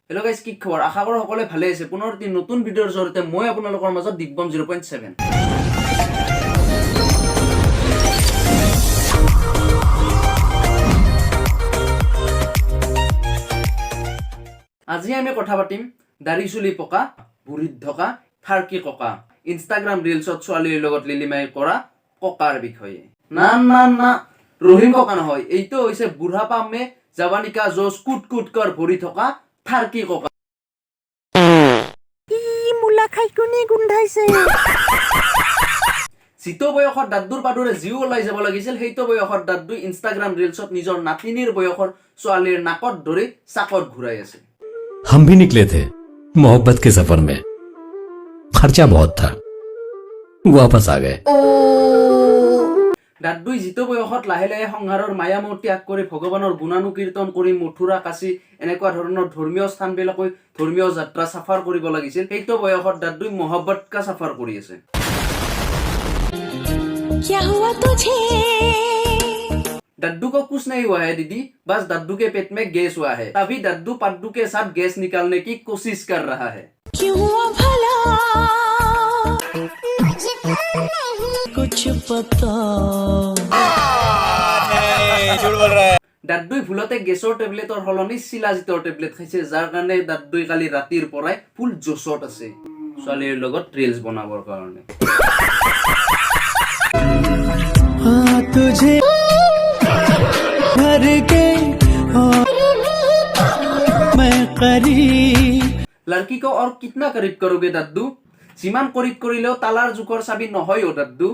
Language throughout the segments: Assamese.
হেল্ল' গাইজ, কি খবৰ? আশা কৰোঁ সকলোৱে ভালে আছে। পুনৰ এটি নতুন ভিডিঅ'ৰ জৰিয়তে মই আপোনালোকৰ মাজত দিব্যম 0.7। আজি আমি কথা পাতিম দাড়ি চুলি পকা, ভৰিত ঢকা, থাৰ্কি ককা, ইনষ্টাগ্ৰাম ৰিলছত ছোৱালীৰ লগত লিলিমাই কৰা ককাৰ বিষয়ে। না না না, ৰহিম ককা নহয়, এইটো হৈছে বুঢ়া পামে জাৱানিকা জোচ কুট কুট কৰ ভৰি থকা থাৰ্কি ককা। যিটো বয়সত দাদুৰ পাদুৰে জিও ওলাই যাব লাগিছিল, সেইটো বয়সত দাদু ইনষ্টাগ্ৰাম ৰিলছত নিজৰ নাতিনীৰ বয়সৰ ছোৱালীৰ নাকত ধৰি চাকত ঘূৰাই আছে। हम भी निकले थे मोहब्बत के सफर में, खर्चा बहुत था, वापस आ गए। দাদুই যিটো বয়সত লাহে লাহে সংসাৰৰ মায়ামোহ ত্যাগ কৰি ভগৱানৰ গুণানুকীৰ্তন কৰি মথুৰা কাশী এনেকুৱা ধৰণৰ ধৰ্মীয় স্থানবিলাকৈ ধৰ্মীয় যাত্ৰা চাফাৰ কৰিব লাগিছিল, সেইটো বয়সত দাদুই মহব্বত কা চাফাৰ কৰি আছে। क्या हुआ तुझे? दद्दू को कुछ नहीं हुआ है दीदी, बस दद्दू के पेट में गैस हुआ है, तभी दद्दू पद्दू के साथ गैस निकालने की कोशिश कर रहा है। क्यों हुआ भला? कुछ पता झूठ बोल रहा है। দাদুই ভুলতে গেছৰ টেবলেটৰ সলনি চিলাজিতৰ টেবলেট খাইছে, যাৰ কাৰণে দাদুই কালি ৰাতিৰ পৰাই ফুল জোচত আছে ছোৱালীৰ লগত ৰিলছ বনাবৰ কাৰণে। तुझे घर के मैं करीब। लड़की को और कितना करीब करोगे दादू? जिमान करीब करिलेও तालार जुकर चाबी নহয় ও दादू।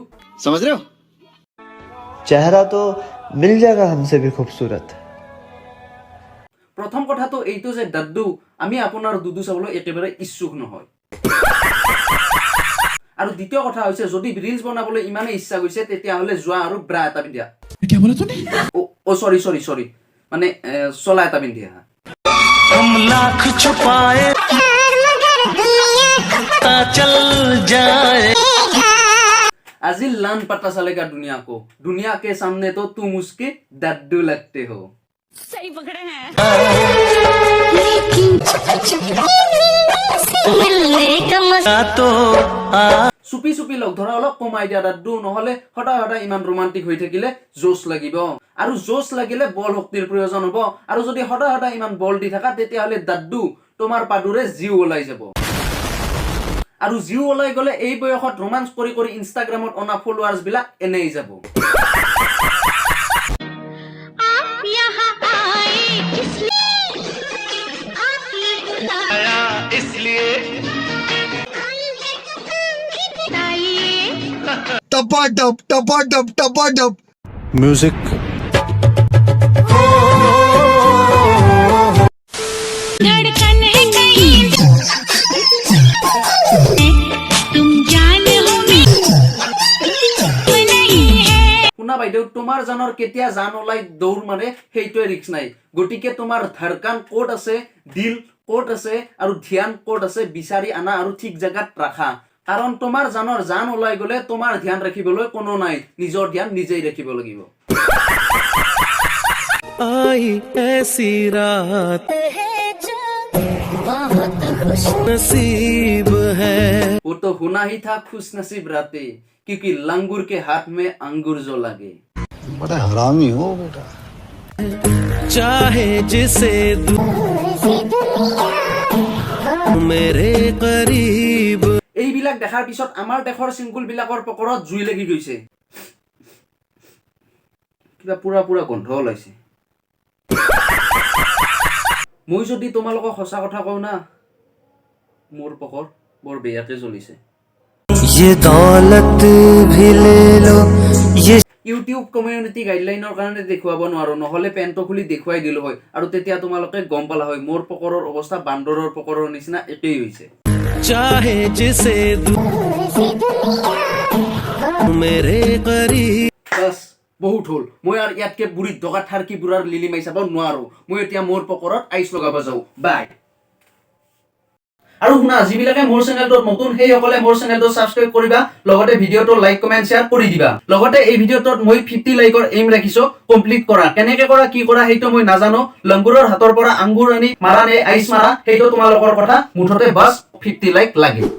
समझ रहे हो? चेहरा तो मिल जाएगा हमसे भी खूबसूरत। প্ৰথম কথাটো এইটো যে দাদু, আমি আপোনাৰ দুদু চাবলৈ একেবাৰে ইচ্ছুক নহয়। আৰু দ্বিতীয় কথা হৈছে, যদি ৰিলছ বনাবলৈ ইমানে ইচ্ছা গৈছে তেতিয়াহ'লে যোৱা আৰু ব্ৰা এটা পিন্ধা। সৰি মানে চলা এটা পিন্ধি আহা। हम लाख छुपाए चल जाए। আজি लान पता चलेगा दुनिया को, दुनिया के सामने तो तुम उसके दादू लगते हो। सही पकड़े हैं। तो চুপি চুপি লগ ধৰা অলপ কমাই দিয়া দাদু, নহলে সদায় সদায় ইমান ৰোমান্টিক হৈ থাকিলে জোচ লাগিব, আৰু জোচ লাগিলে বল শক্তিৰ প্ৰয়োজন হ'ব, আৰু যদি সদায় সদায় ইমান বল দি থাকা তেতিয়াহ'লে দাদু তোমাৰ পাদুৰে জিও ওলাই যাব, আৰু জিও ওলাই গলে এই বয়সত ৰোমান্স কৰি কৰি ইনষ্টাগ্ৰামত অনা ফলোৱাৰ্ছ বিলাক এনেই যাব। आप यहाँ आए इसलिए टपा टप म्यूजिक। धड़कन है कहीं तुम जान हो नहीं है। শুনা বাইদেউ, তোমাৰ জানৰ কেতিয়া জান ওলাই দৌৰ মাৰে সেইটোৱে ৰিক্স নাই, গতিকে তোমাৰ ধৰকান ক'ত আছে, দিল ক'ত আছে আৰু ধ্যান ক'ত আছে বিচাৰি আনা আৰু ঠিক জেগাত ৰাখা, কাৰণ তোমাৰ জানৰ জান ওলাই গলে তোমাৰ ধ্যান ৰাখিবলৈ কোনো নাই, নিজৰ ধ্যান নিজেই ৰাখিব লাগিব। आई ऐसी रात नसीब है। वो तो होना ही था खुश नसीब रातें, क्योंकि लंगूर के हाथ में अंगूर जो लगे। बड़ा हरामी हो बेटा। चाहे जिसे मेरे करीब। এইবিলাক দেখাৰ পিছত আমাৰ দেশৰ চিংগুল বিলাকৰ পকৰত জুই লাগি গৈছে, কিবা পুৰা পুৰা গন্ধ ওলাইছে। মই যদি তোমালোকক সঁচা কথা কওঁ না, মোৰ পকৰ বৰ বেয়াকে জ্বলিছে। ये दौलत भी ले लो ये। ইউটিউব কমিউনিটি গাইডলাইনৰ কাৰণে দেখুৱাব নোৱাৰো, নহলে পেণ্টটো খুলি দেখুৱাই দিলো হয়, আৰু তেতিয়া তোমালোকে গম পালা হয় মোৰ পকৰৰ অৱস্থা বান্দৰৰ পকৰৰ নিচিনা একেই হৈছে। चाहे जिसे मेरे करीब। বাছ বহুত হ'ল, মই আৰু ইয়াতকে বুঢ়ীত ঢকা থাৰ্কি বুঢ়াৰ লিলিমাই চাব নোৱাৰো, মই এতিয়া মোৰ পকৰত আইচ লগাব যাওঁ, বাই। আৰু শুনা যিবিলাকে মোৰ চেনেলটোত নতুন সেই সকলে মোৰ চেনেলটো সাবস্ক্ৰাইব কৰিবা লগতে ভিডিঅটো লাইক কমেন্ট শেয়াৰ কৰি দিবা লগতে এই ভিডিঅটোত মই 50 লাইকৰ এইম ৰাখিছো কমপ্লিট কৰা কেনেকে কৰা কি কৰা হেইটো মই নাজানো লংগুৰৰ হাতৰ পৰা আঙ্গুৰ আনি মাৰা নে আইচ মাৰা হেইটো তোমালোকৰ কথা মুঠতে বাস 50 লাইক লাগে